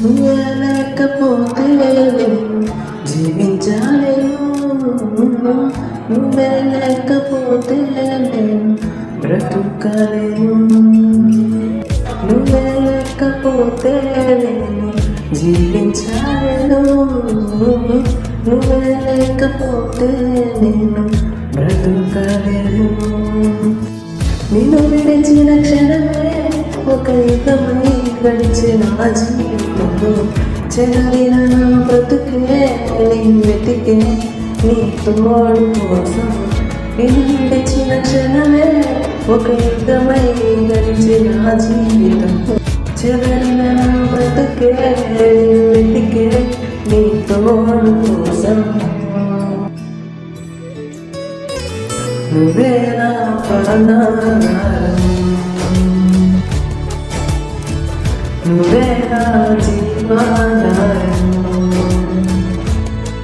నువ్వే లేకపోతే జీవించాలేను, నువ్వే లేకపోతే నేను బ్రతుకలేను, నువ్వే లేకపోతే నేను జీవించాలేను, నువ్వే లేకపోతే నేను బ్రతుకలేను. నిన్ను విడిచిన క్షణమే ఒక యుగమై గడిచిన జీవితంలో చెదరిన నా బ్రతుకే నీ వెతికే నీ తోడు కోసం. నిన్ను విడిచిన క్షణమే ఒక యుగమై గడిచిన జీవితంలో చెదరిన నా బ్రతుకే వెతికే నీ తోడు కోసం. నువ్వే నా ప్రాణాధారం, నువ్వే నా